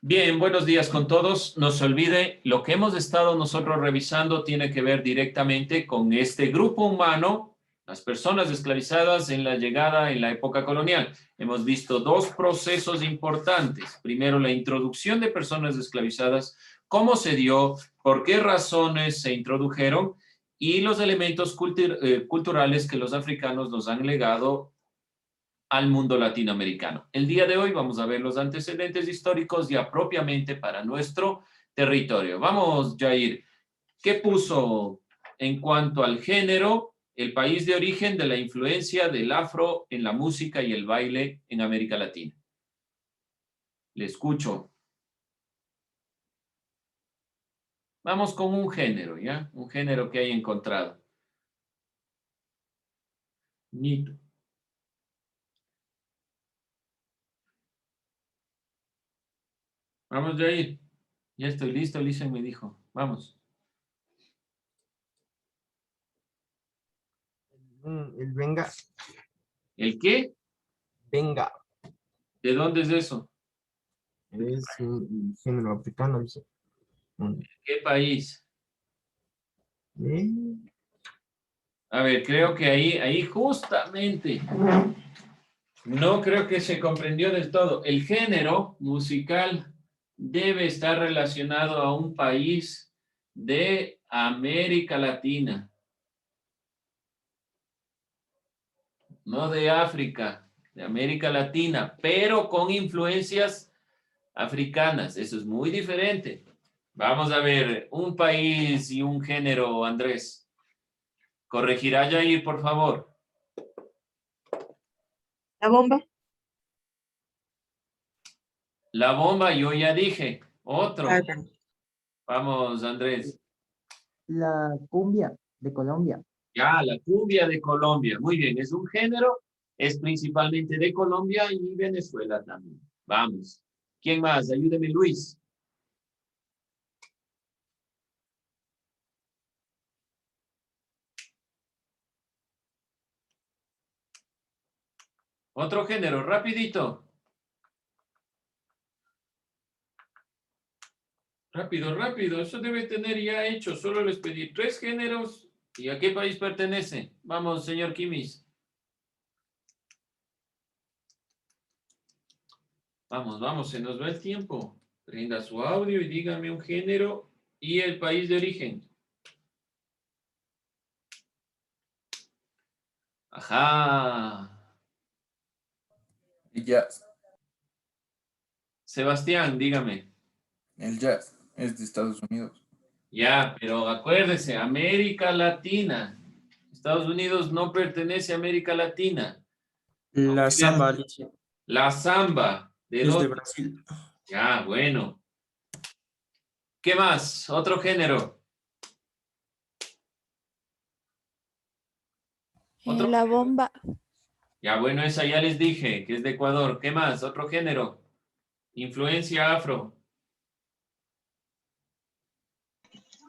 Bien, buenos días con todos. No se olvide, lo que hemos estado nosotros revisando tiene que ver directamente con este grupo humano, las personas esclavizadas en la llegada en la época colonial. Hemos visto dos procesos importantes. Primero, la introducción de personas esclavizadas, cómo se dio, por qué razones se introdujeron y los elementos culturales que los africanos nos han legado al mundo latinoamericano. El día de hoy vamos a ver los antecedentes históricos ya propiamente para nuestro territorio. Vamos, Jair, ¿qué puso en cuanto al género, el país de origen de la influencia del afro en la música y el baile en América Latina? Le escucho. Vamos con un género, ¿ya? Un género que hay encontrado. Nito. Vamos, Jair. Ya estoy listo, Lisa me dijo. Vamos. El benga. ¿El qué? Benga. ¿De dónde es eso? Es un género africano, dice. ¿Qué país? Eh, A ver, creo que ahí justamente no creo que se comprendió del todo. El género musical debe estar relacionado a un país de América Latina, no de África, de América Latina, pero con influencias africanas. Eso es muy diferente. Vamos a ver, un país y un género, Andrés. ¿Corregirá Jair, por favor? La bomba. La bomba, yo ya dije. Otro. Ah, perdón. Vamos, Andrés. La cumbia de Colombia. Ya, la cumbia de Colombia. Muy bien, es un género, es principalmente de Colombia y Venezuela también. Vamos. ¿Quién más? Ayúdeme, Luis. Otro género, rapidito. Rápido, rápido. Eso debe tener ya hecho. Solo les pedí 3 géneros. ¿Y a qué país pertenece? Vamos, señor Kimis. Vamos, vamos, se nos va el tiempo. Prenda su audio y dígame un género y el país de origen. Ajá. El jazz. Sebastián, dígame. El jazz es de Estados Unidos. Ya, pero acuérdese, América Latina. Estados Unidos no pertenece a América Latina. La samba, Alicia, La samba. ¿De es de dónde? Brasil. Ya, bueno. ¿Qué más? Otro género. ¿Otro? La bomba. Ya, bueno, esa ya les dije, que es de Ecuador. ¿Qué más? Otro género. Influencia afro.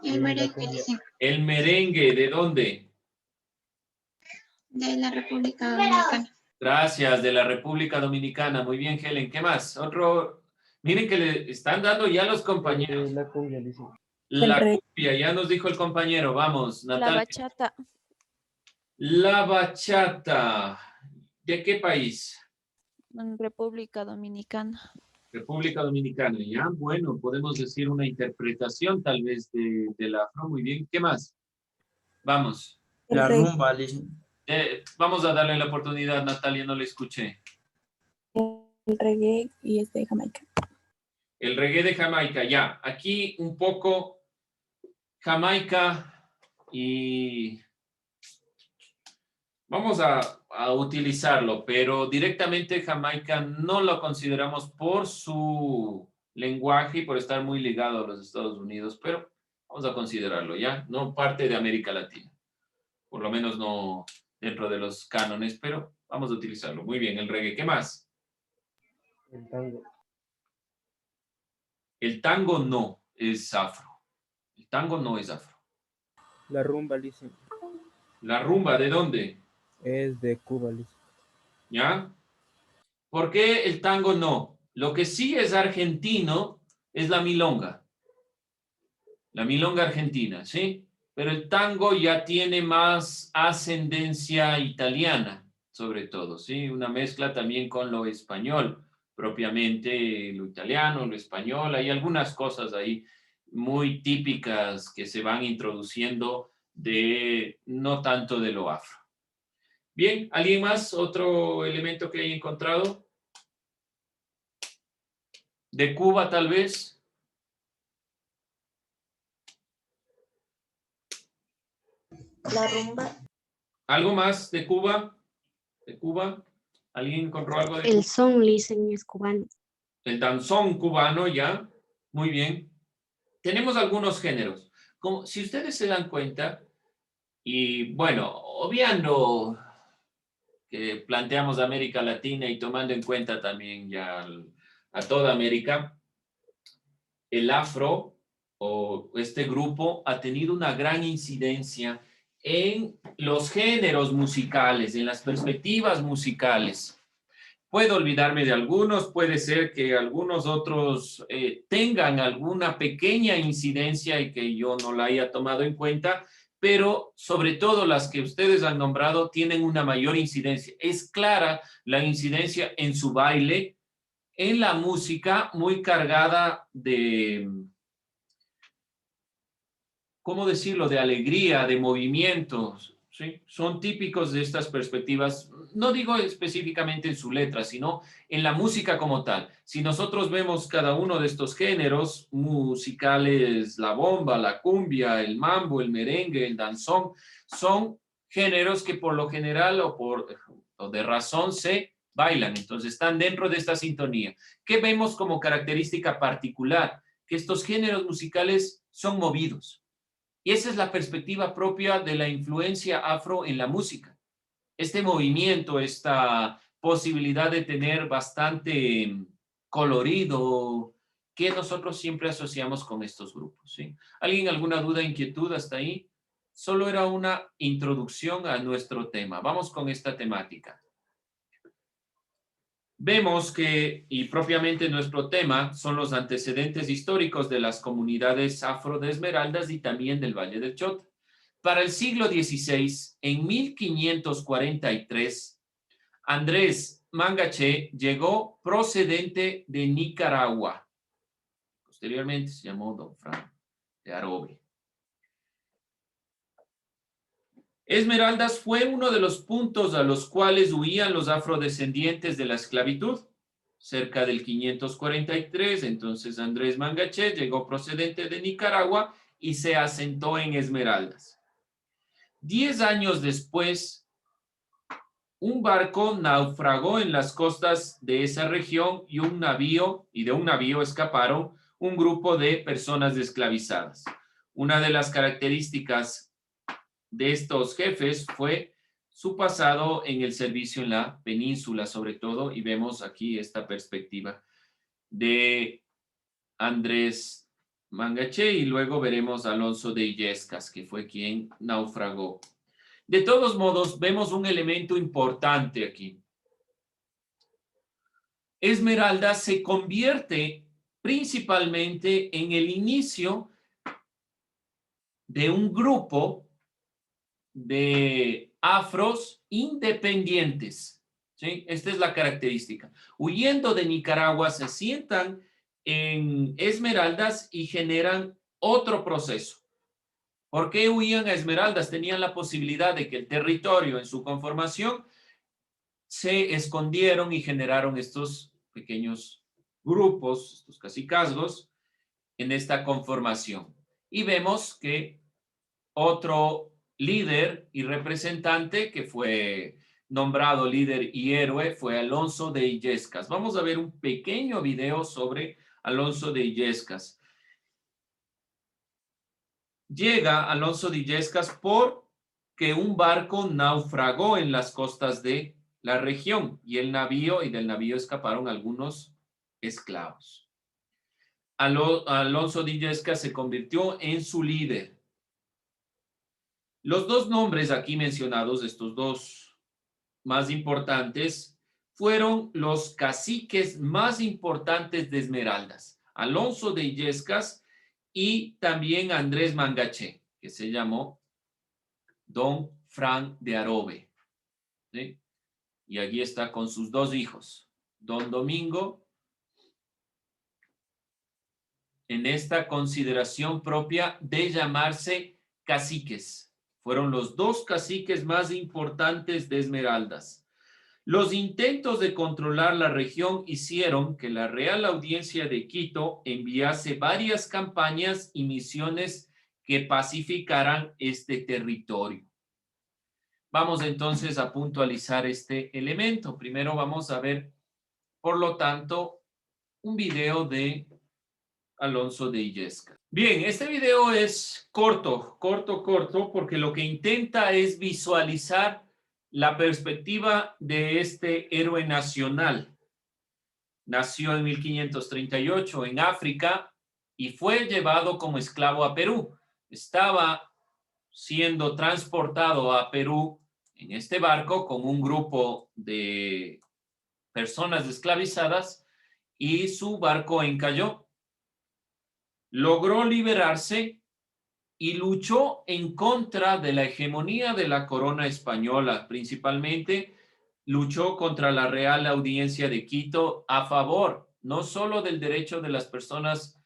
El merengue, dice, El merengue, ¿de dónde? de la República Dominicana. Gracias, de la República Dominicana. Muy bien, Helen. ¿Qué más? Otro. Miren que le están dando ya los compañeros. La cumbia, dice. La El cumbia, ya nos dijo el compañero. Vamos, La Natalia. bachata. La bachata. ¿De qué país? En República Dominicana. República Dominicana. Ya, bueno, podemos decir una interpretación tal vez de la afro. Muy bien. ¿Qué más? Vamos. La reggae. rumba, Alicia. Vamos a darle la oportunidad, Natalia, no le escuché. El reggae y es de Jamaica. El reggae de Jamaica, ya. Aquí un poco Jamaica y vamos a utilizarlo, pero directamente Jamaica no lo consideramos por su lenguaje y por estar muy ligado a los Estados Unidos, pero vamos a considerarlo, ¿ya? No parte de América Latina, por lo menos no dentro de los cánones, pero vamos a utilizarlo. Muy bien, el reggae. ¿Qué más? El tango. El tango no es afro. El tango no es afro. La rumba, dice. La rumba, ¿de dónde? Es de Cuba, dice. ¿Ya? ¿Por qué el tango no? Lo que sí es argentino es la milonga argentina, ¿sí? Pero el tango ya tiene más ascendencia italiana, sobre todo, ¿sí? Una mezcla también con lo español, propiamente lo italiano, lo español, hay algunas cosas ahí muy típicas que se van introduciendo de no tanto de lo afro. Bien, ¿alguien más? ¿Otro elemento que haya encontrado? ¿De Cuba tal vez? La rumba. ¿Algo más de Cuba? ¿De Cuba? ¿Alguien encontró algo de Cuba? El son, le dicen, es cubano. El danzón cubano, ya. Muy bien. Tenemos algunos géneros. Como, si ustedes se dan cuenta, y bueno, obviando que planteamos América Latina y tomando en cuenta también ya a toda América, el afro o este grupo ha tenido una gran incidencia en los géneros musicales, en las perspectivas musicales. Puedo olvidarme de algunos, puede ser que algunos otros tengan alguna pequeña incidencia y que yo no la haya tomado en cuenta, pero sobre todo las que ustedes han nombrado tienen una mayor incidencia. Es clara la incidencia en su baile, en la música muy cargada de, ¿cómo decirlo?, de alegría, de movimientos, ¿sí? Son típicos de estas perspectivas, no digo específicamente en su letra, sino en la música como tal. Si nosotros vemos cada uno de estos géneros musicales, la bomba, la cumbia, el mambo, el merengue, el danzón, son géneros que por lo general o de razón se bailan, entonces están dentro de esta sintonía. ¿Qué vemos como característica particular? Que estos géneros musicales son movidos. Y esa es la perspectiva propia de la influencia afro en la música. Este movimiento, esta posibilidad de tener bastante colorido que nosotros siempre asociamos con estos grupos, ¿sí? ¿Alguien alguna duda, inquietud hasta ahí? Solo era una introducción a nuestro tema. Vamos con esta temática. Vemos que, y propiamente nuestro tema, son los antecedentes históricos de las comunidades afro de Esmeraldas y también del Valle del Chota. Para el siglo XVI, en 1543, Andrés Mangaché llegó procedente de Nicaragua. Posteriormente se llamó Don Fran de Arobe. Esmeraldas fue uno de los puntos a los cuales huían los afrodescendientes de la esclavitud. Cerca del 543, entonces Andrés Mangaché llegó procedente de Nicaragua y se asentó en Esmeraldas. 10 años después, un barco naufragó en las costas de esa región y de un navío escaparon un grupo de personas esclavizadas. Una de las características de estos jefes fue su pasado en el servicio en la península, sobre todo, y vemos aquí esta perspectiva de Andrés Mangaché y luego veremos a Alonso de Illescas, que fue quien naufragó. De todos modos, vemos un elemento importante aquí. Esmeralda se convierte principalmente en el inicio de un grupo de afros independientes, ¿sí? Esta es la característica. Huyendo de Nicaragua, se asientan en Esmeraldas y generan otro proceso. ¿Por qué huían a Esmeraldas? Tenían la posibilidad de que el territorio en su conformación se escondieron y generaron estos pequeños grupos, estos cacicazgos, en esta conformación. Y vemos que otro líder y representante que fue nombrado líder y héroe fue Alonso de Illescas. Vamos a ver un pequeño video sobre Alonso de Illescas. Llega Alonso de Illescas porque un barco naufragó en las costas de la región y del navío escaparon algunos esclavos. Alonso de Illescas se convirtió en su líder. Los dos nombres aquí mencionados, estos dos más importantes, fueron los caciques más importantes de Esmeraldas. Alonso de Illescas y también Andrés Mangaché, que se llamó Don Fran de Arobe, ¿sí? Y aquí está con sus dos hijos, Don Domingo, en esta consideración propia de llamarse caciques. Fueron los dos caciques más importantes de Esmeraldas. Los intentos de controlar la región hicieron que la Real Audiencia de Quito enviase varias campañas y misiones que pacificaran este territorio. Vamos entonces a puntualizar este elemento. Primero vamos a ver, por lo tanto, un video de Alonso de Illescas. Bien, este video es corto, porque lo que intenta es visualizar la perspectiva de este héroe nacional. Nació en 1538 en África y fue llevado como esclavo a Perú. Estaba siendo transportado a Perú en este barco con un grupo de personas esclavizadas y su barco encalló. Logró liberarse y luchó en contra de la hegemonía de la corona española. Principalmente luchó contra la Real Audiencia de Quito a favor no solo del derecho de las personas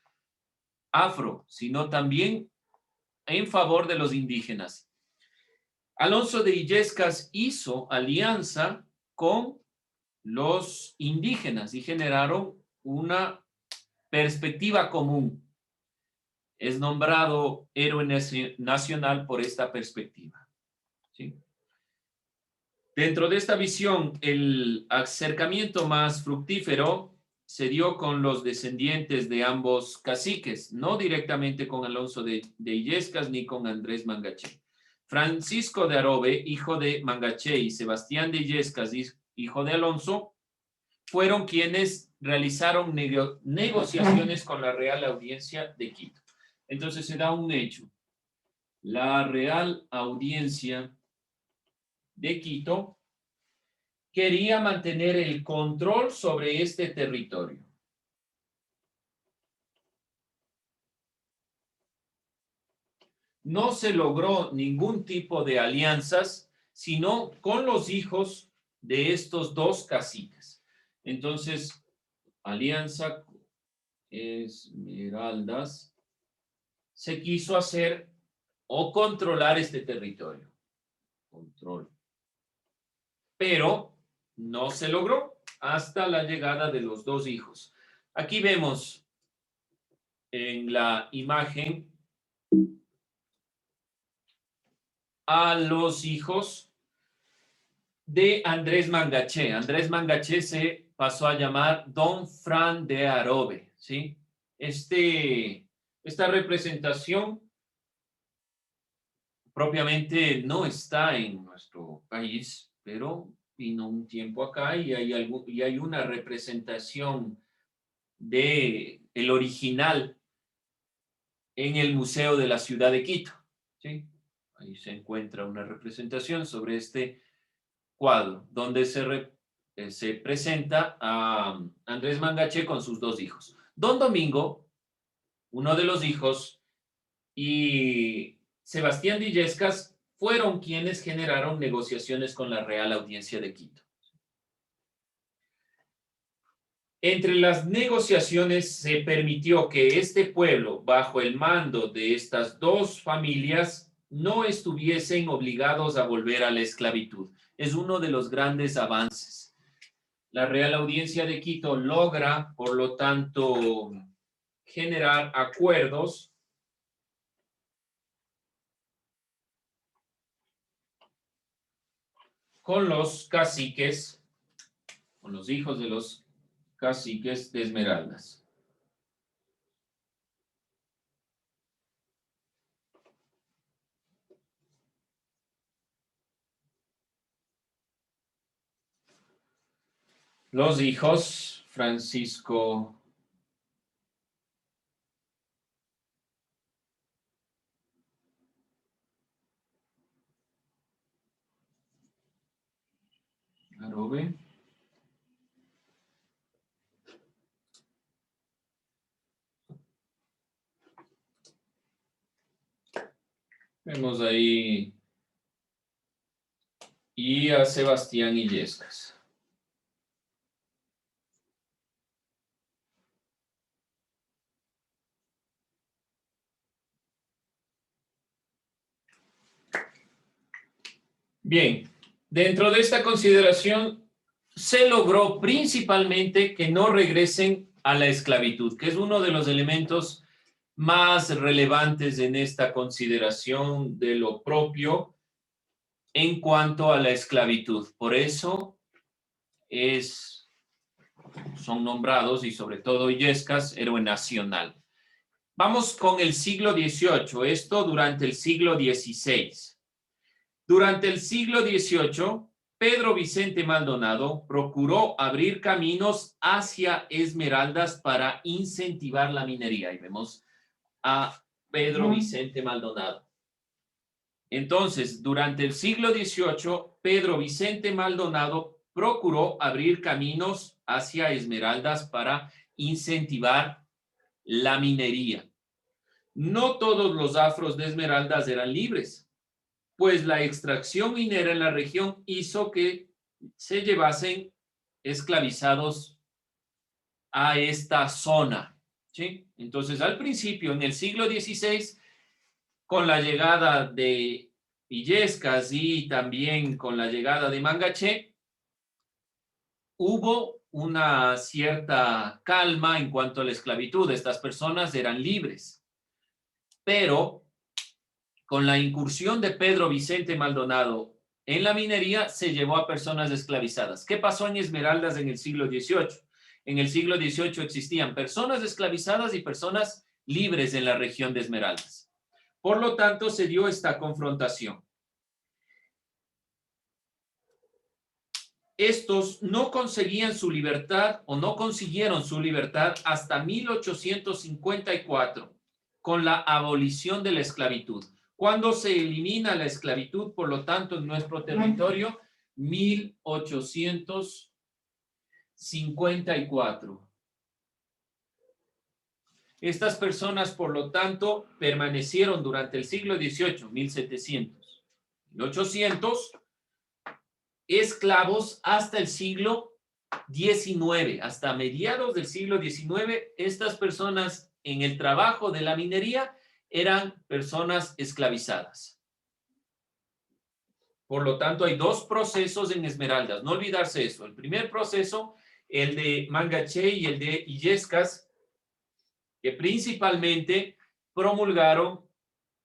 afro, sino también en favor de los indígenas. Alonso de Illescas hizo alianza con los indígenas y generaron una perspectiva común. Es nombrado héroe nacional por esta perspectiva, ¿sí? Dentro de esta visión, el acercamiento más fructífero se dio con los descendientes de ambos caciques, no directamente con Alonso de Illescas ni con Andrés Mangaché. Francisco de Arobe, hijo de Mangaché, y Sebastián de Illescas, hijo de Alonso, fueron quienes realizaron negociaciones con la Real Audiencia de Quito. Entonces se da un hecho. La Real Audiencia de Quito quería mantener el control sobre este territorio. No se logró ningún tipo de alianzas, sino con los hijos de estos dos caciques. Entonces, alianza Esmeraldas se quiso hacer o controlar este territorio. Control. Pero no se logró hasta la llegada de los dos hijos. Aquí vemos en la imagen a los hijos de Andrés Mangaché. Andrés Mangaché se pasó a llamar Don Fran de Arobe, ¿sí? Esta representación propiamente no está en nuestro país, pero vino un tiempo acá y hay una representación de el original en el Museo de la Ciudad de Quito, ¿sí? Ahí se encuentra una representación sobre este cuadro, donde se presenta a Andrés Mangaché con sus dos hijos. Don Domingo, uno de los hijos, y Sebastián de Illescas fueron quienes generaron negociaciones con la Real Audiencia de Quito. Entre las negociaciones se permitió que este pueblo, bajo el mando de estas dos familias, no estuviesen obligados a volver a la esclavitud. Es uno de los grandes avances. La Real Audiencia de Quito logra, por lo tanto, generar acuerdos con los caciques, con los hijos de los caciques de Esmeraldas. Los hijos, Francisco Arobe, Vemos ahí y a Sebastián Illescas. Bien, dentro de esta consideración se logró principalmente que no regresen a la esclavitud, que es uno de los elementos más relevantes en esta consideración de lo propio en cuanto a la esclavitud. Por eso son nombrados, y sobre todo Illescas, héroe nacional. Vamos con el siglo XVIII, esto durante el siglo XVI. Durante el siglo XVIII, Pedro Vicente Maldonado procuró abrir caminos hacia Esmeraldas para incentivar la minería. Y vemos a Pedro Vicente Maldonado. Entonces, durante el siglo XVIII, Pedro Vicente Maldonado procuró abrir caminos hacia Esmeraldas para incentivar la minería. No todos los afros de Esmeraldas eran libres, pues la extracción minera en la región hizo que se llevasen esclavizados a esta zona, ¿sí? Entonces, al principio, en el siglo XVI, con la llegada de Illescas y también con la llegada de Mangaché, hubo una cierta calma en cuanto a la esclavitud. Estas personas eran libres. Pero con la incursión de Pedro Vicente Maldonado en la minería, se llevó a personas esclavizadas. ¿Qué pasó en Esmeraldas en el siglo XVIII? En el siglo XVIII existían personas esclavizadas y personas libres en la región de Esmeraldas. Por lo tanto, se dio esta confrontación. Estos no conseguían su libertad o no consiguieron su libertad hasta 1854, con la abolición de la esclavitud. ¿Cuándo se elimina la esclavitud? Por lo tanto, en nuestro territorio, 1854. Estas personas, por lo tanto, permanecieron durante el siglo XVIII, 1700, 1800, esclavos hasta el siglo XIX. Hasta mediados del siglo XIX, estas personas en el trabajo de la minería eran personas esclavizadas. Por lo tanto, hay dos procesos en Esmeraldas. No olvidarse eso. El primer proceso, el de Mangaché y el de Illescas, que principalmente promulgaron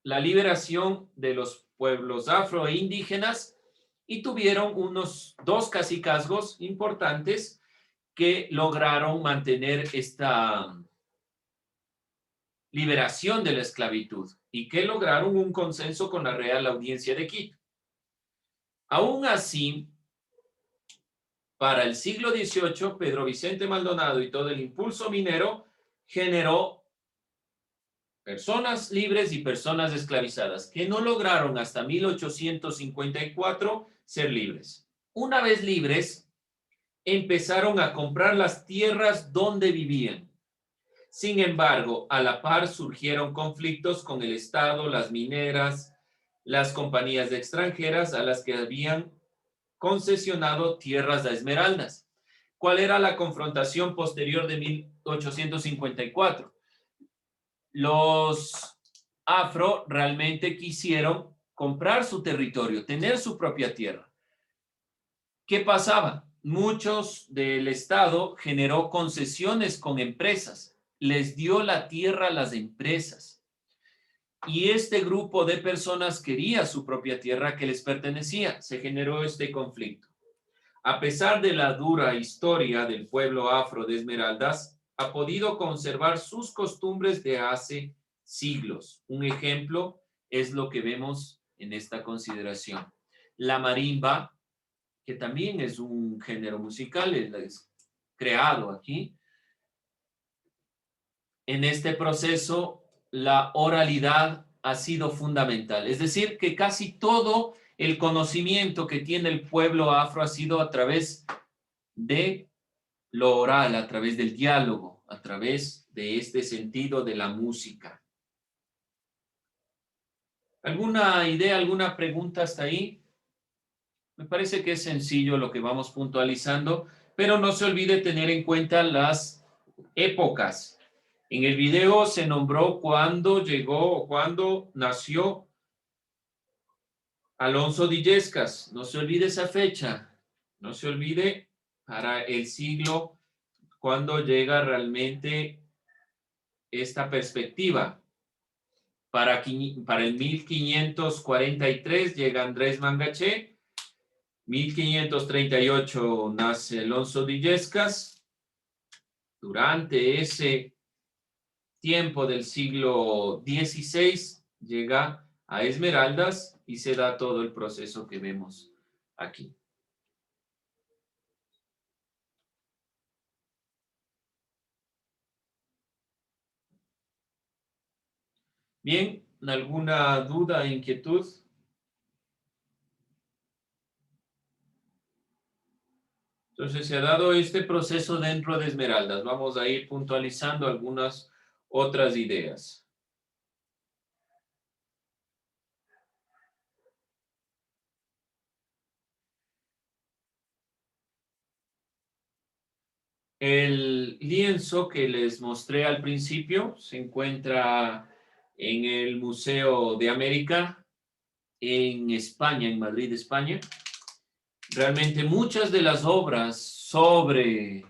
la liberación de los pueblos afro e indígenas y tuvieron unos dos cacicazgos importantes que lograron mantener esta liberación de la esclavitud y que lograron un consenso con la Real Audiencia de Quito. Aún así, para el siglo XVIII, Pedro Vicente Maldonado y todo el impulso minero generó personas libres y personas esclavizadas que no lograron hasta 1854 ser libres. Una vez libres, empezaron a comprar las tierras donde vivían. Sin embargo, a la par surgieron conflictos con el Estado, las mineras, las compañías extranjeras a las que habían concesionado tierras a Esmeraldas. ¿Cuál era la confrontación posterior de 1854? Los afro realmente quisieron comprar su territorio, tener su propia tierra. ¿Qué pasaba? Muchos del Estado generó concesiones con empresas, les dio la tierra a las empresas. Y este grupo de personas quería su propia tierra que les pertenecía. Se generó este conflicto. A pesar de la dura historia del pueblo afro de Esmeraldas, ha podido conservar sus costumbres de hace siglos. Un ejemplo es lo que vemos en esta consideración. La marimba, que también es un género musical, es creado aquí. En este proceso, la oralidad ha sido fundamental. Es decir, que casi todo el conocimiento que tiene el pueblo afro ha sido a través de lo oral, a través del diálogo, a través de este sentido de la música. ¿Alguna idea, alguna pregunta hasta ahí? Me parece que es sencillo lo que vamos puntualizando, pero no se olvide tener en cuenta las épocas. En el video se nombró cuándo llegó, cuándo nació Alonso de Illescas. No se olvide esa fecha. No se olvide para el siglo cuándo llega realmente esta perspectiva. Para el 1543 llega Andrés Mangaché. 1538 nace Alonso de Illescas. Durante ese tiempo del siglo XVI llega a Esmeraldas y se da todo el proceso que vemos aquí. Bien, ¿alguna duda, inquietud? Entonces se ha dado este proceso dentro de Esmeraldas. Vamos a ir puntualizando algunas otras ideas. El lienzo que les mostré al principio se encuentra en el Museo de América en España, en Madrid, España. Realmente muchas de las obras sobre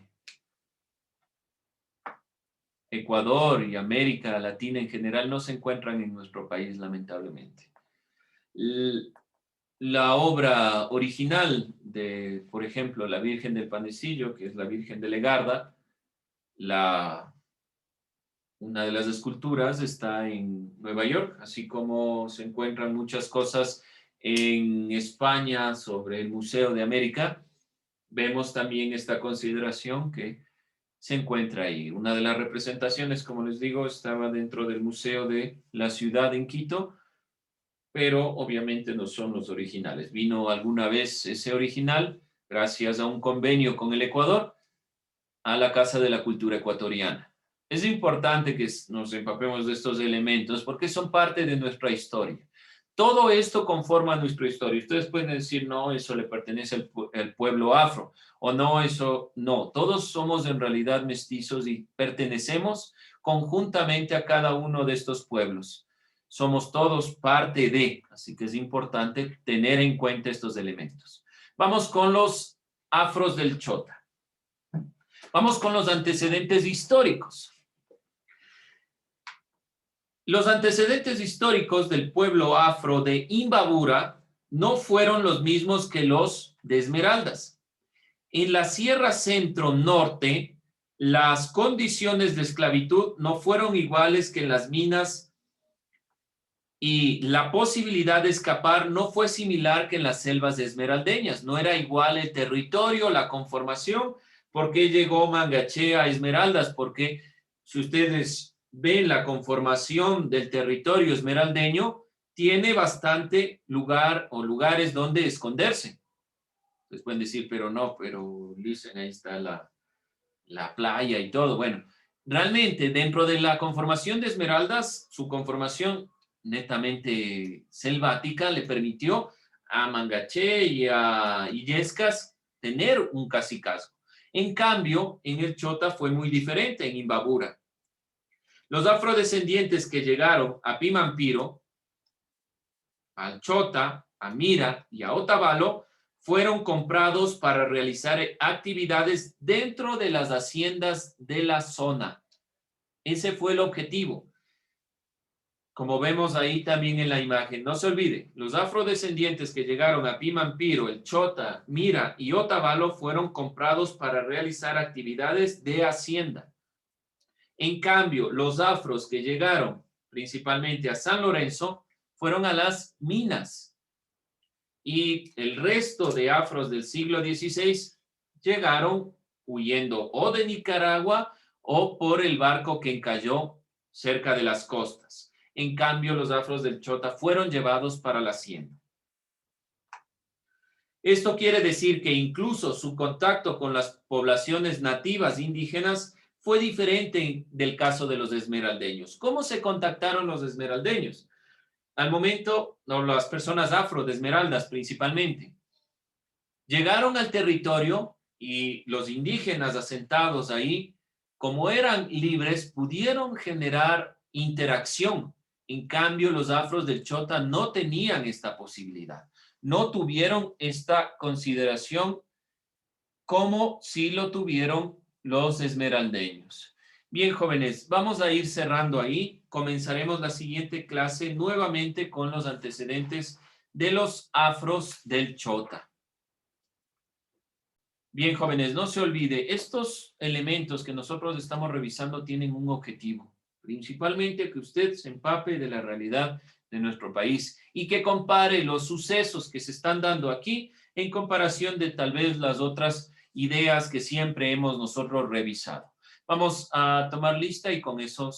Ecuador y América Latina en general no se encuentran en nuestro país, lamentablemente. La obra original de, por ejemplo, la Virgen del Panecillo, que es la Virgen de Legarda, una de las esculturas está en Nueva York, así como se encuentran muchas cosas en España sobre el Museo de América. Vemos también esta consideración que se encuentra ahí. Una de las representaciones, como les digo, estaba dentro del Museo de la Ciudad en Quito, pero obviamente no son los originales. Vino alguna vez ese original, gracias a un convenio con el Ecuador, a la Casa de la Cultura Ecuatoriana. Es importante que nos empapemos de estos elementos porque son parte de nuestra historia. Todo esto conforma nuestra historia. Ustedes pueden decir, no, eso le pertenece al pueblo afro, o no, eso no. Todos somos en realidad mestizos y pertenecemos conjuntamente a cada uno de estos pueblos. Somos todos parte de, así que es importante tener en cuenta estos elementos. Vamos con los afros del Chota. Vamos con los antecedentes históricos. Los antecedentes históricos del pueblo afro de Imbabura no fueron los mismos que los de Esmeraldas. En la Sierra Centro-Norte, las condiciones de esclavitud no fueron iguales que en las minas y la posibilidad de escapar no fue similar que en las selvas esmeraldeñas. No era igual el territorio, la conformación. ¿Por qué llegó Mangaché a Esmeraldas? Porque si ustedes ven la conformación del territorio esmeraldeño, tiene bastante lugar o lugares donde esconderse. Ustedes pueden decir, pero no, pero dicen, ahí está la playa y todo. Bueno, realmente dentro de la conformación de Esmeraldas, su conformación netamente selvática le permitió a Mangaché y a Illescas tener un cacicazgo. En cambio, en el Chota fue muy diferente, en Imbabura. Los afrodescendientes que llegaron a Pimampiro, al Chota, a Mira y a Otavalo, fueron comprados para realizar actividades dentro de las haciendas de la zona. Ese fue el objetivo. Como vemos ahí también en la imagen, no se olvide, los afrodescendientes que llegaron a Pimampiro, el Chota, Mira y Otavalo fueron comprados para realizar actividades de hacienda. En cambio, los afros que llegaron principalmente a San Lorenzo fueron a las minas. Y el resto de afros del siglo XVI llegaron huyendo o de Nicaragua o por el barco que encalló cerca de las costas. En cambio, los afros del Chota fueron llevados para la hacienda. Esto quiere decir que incluso su contacto con las poblaciones nativas indígenas fue diferente del caso de los esmeraldeños. ¿Cómo se contactaron los esmeraldeños? al momento, no, las personas afro de Esmeraldas principalmente, llegaron al territorio y los indígenas asentados ahí, como eran libres, pudieron generar interacción. En cambio, los afros del Chota no tenían esta posibilidad, no tuvieron esta consideración como si lo tuvieron los esmeraldeños. Bien, jóvenes, vamos a ir cerrando ahí. Comenzaremos la siguiente clase nuevamente con los antecedentes de los afros del Chota. Bien, jóvenes, no se olvide, estos elementos que nosotros estamos revisando tienen un objetivo, principalmente que usted se empape de la realidad de nuestro país y que compare los sucesos que se están dando aquí en comparación de tal vez las otras ideas que siempre hemos nosotros revisado. Vamos a tomar lista y con eso